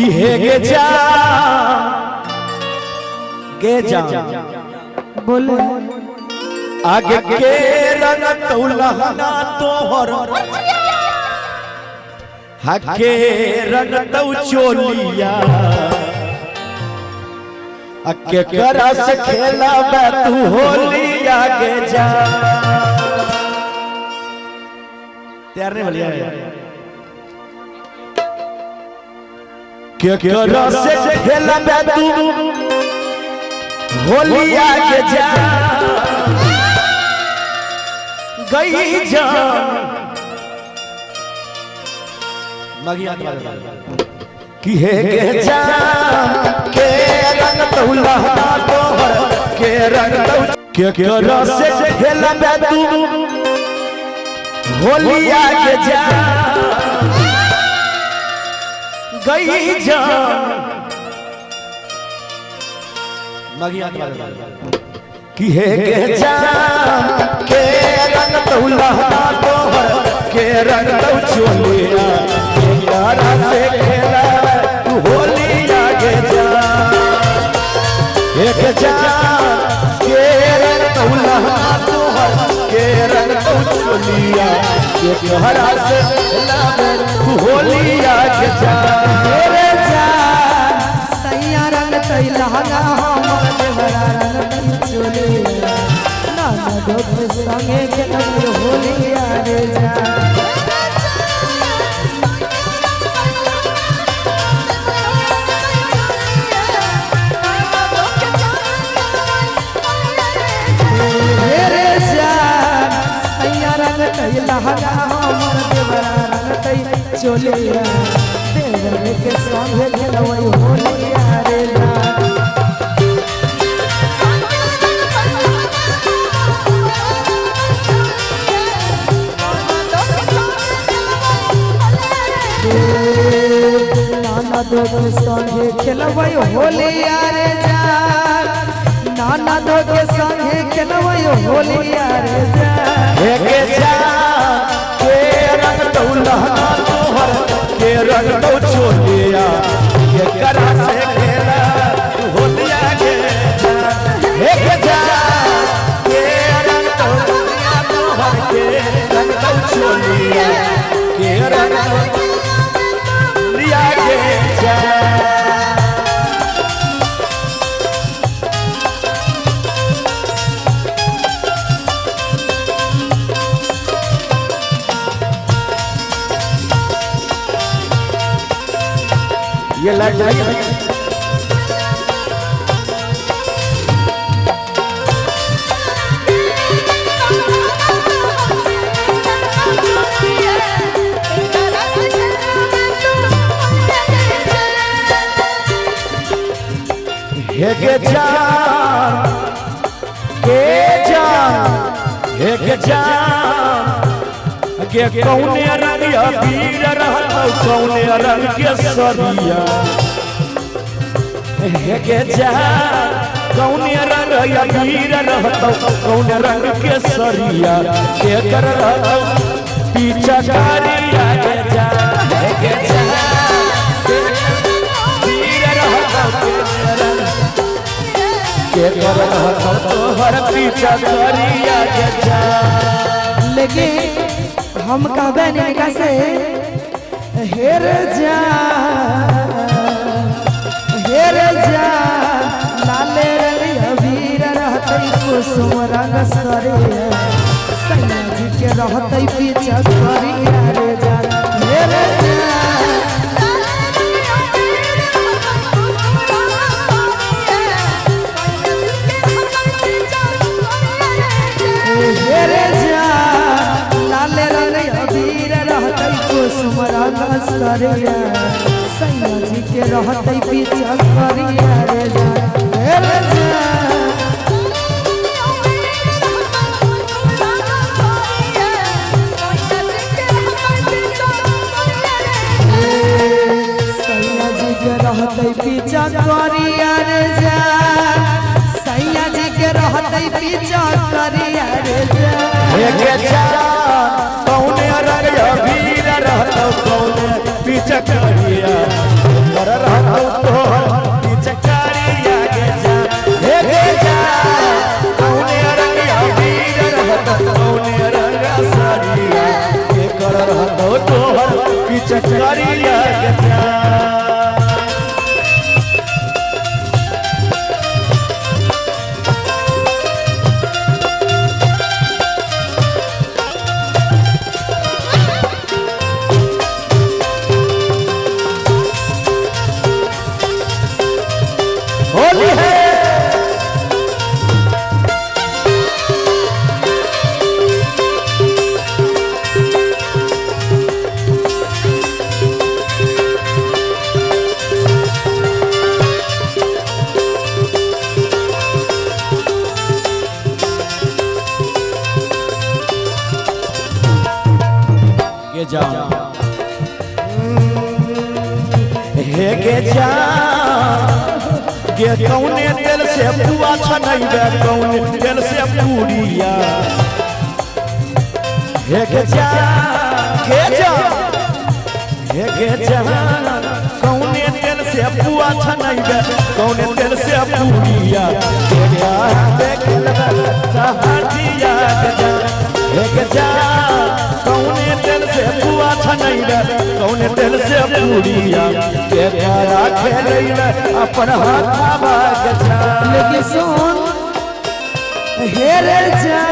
की है गे जा बोले आगे के रंग तौलहना तोहर हके रंग तौ चोलिया अके करा से खेला बे तू होली आगे जा तैयार नहीं भलिया के करा से खेला बे तू होली आगे जा गई जा मगिया की है के जा के रंग तौला तोहर के रंग तौ के रस से खेला बे तू होली आगे जा गई जा मगिया की है के जा के रंग तौला तोहर के रंग तौ चोलिया यारा से खेला तू होली आगे जा एक जा के रंग तौला तोहर के रंग तौ चोलिया एक हरा से खेला तू होली आगे जा मेरे जा सैया रंग तैला हमर देवरा रंग तै चोले नाना दोस्त संगे खेलब होली आगे जा हमर देवरा रंग तै चोलिया देवर के संगे खेलवई होली रे जा नाना दो के संगे खेलवई होली रे जा नाना दो के संगे खेलवई होली रे जा एक जा के रंग तौला तोहर के रंग तौ चोलिया के करा से खेला तू होली आगे जा एक जा के रंग तौला तोहर के रंग तौ चोलिया के रंग लिया के जा ये लाइट जलाइए हे जा के कौने रंग पीर रहता कौने रंग के सरिया के जा कौने रंग पीर रहता कौने रंग के सरिया के कर रहता पीछा करिया के जा के जा पीर रहता के कर रहता तोहर पीछा करिया के जा लेकिन हम कहबे निका से हेर जा लाले रंग अबीर रहते कुसुम रंग सरे सैया जी के रहते पीछा करिया रे जा हेर जा सरिया सैया जी के रहते पीछा करिया रे जा रे जा सैया जी के रहते पीछा करिया रे जा सैया जी के रहते पीछा करिया रे जा कौने रंग पीर रहता कौने पीछा करिया होली है गे जा हे गे जा गे कौने तेल से पुआ छनैबे कौने तेल से पूरिया हे गे जा हे गे जा कौने तेल से पुआ छनैबे कौने तेल से पूरिया हे गे देखलबे सहाटिया जा हे गे जा कौने तेल से पुआ छनैबे कौने तेल से पूरिया के प्यारा खेलैबे अपन हाथवा गजा लेकिन सुन हेरे जा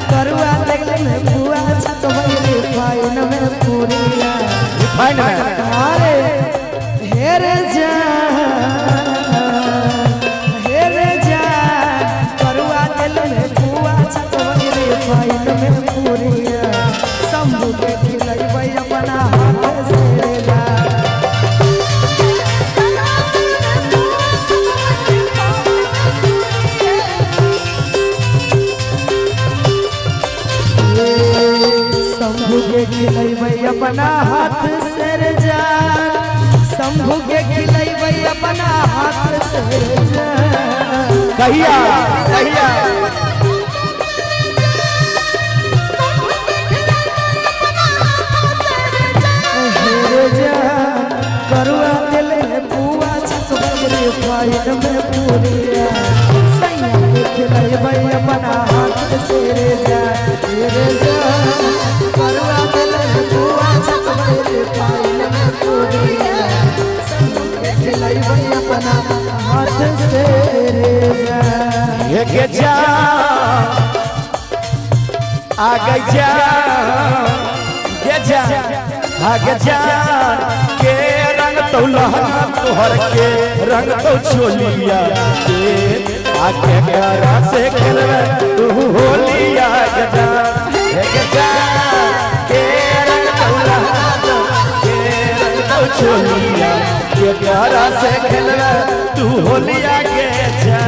करुआ लगले में बुआ छतवरी फाइन में पूरिया फाइन में अरे हेरे जा करुआ लगले में बुआ छतवरी फाइन में पूरिया शंभू के खिलैबै अपना हाथ से ला शंभू के खिलैबै अपना हाथ से रे जान शंभू के खिलैबै अपना हाथ से रे जान कहिया कहिया हेरे जान करुआ दिल में बुआ छतवरी फाइन में पूरिया सैया के खिलैबै अपना हाथ से रे जान हेरे जान करुआ दिल में बुआ छतवरी फाइन में पूरिया सैया के खिलैबै अपना हाथ से रे जान हे गे जा आगे जा गे जा आगे जा के रंग तो लहंगा तोहर के रंग तो चोलिया के आगे गरा से खेलबे तू होलिया गजा हे गे जा के रंग तो लहंगा के रंग तो चोलिया के गरा से खेलबे तू होलिया के जा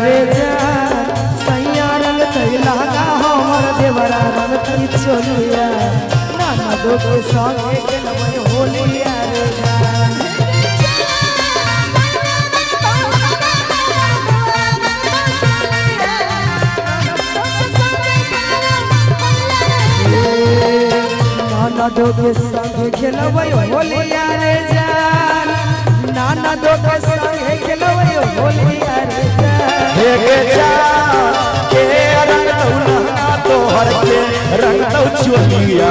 रे जान सैया रंग तैला का हमर देवरा रंग तई चोलिया नाना दो के संगे खेलबै होलिया रे जान नाना दो के संगे खेलबै होलिया रे जान नाना दो के संगे खेलबै होलिया रे जान हे गे जा के रंग लहंगा तोहर के रंग तो चोलिया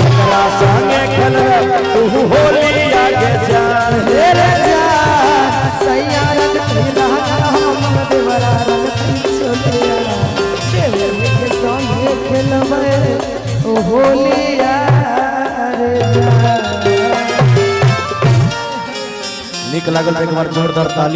एकरा संगे खेलबे तू होलिया गे जा हे रे जान सैया रंग तैला हमर देवरा रंग तई चोलिया देवर के संगे खेलबै होलिया रे जान निक लागल एक बार जोरदार ताली।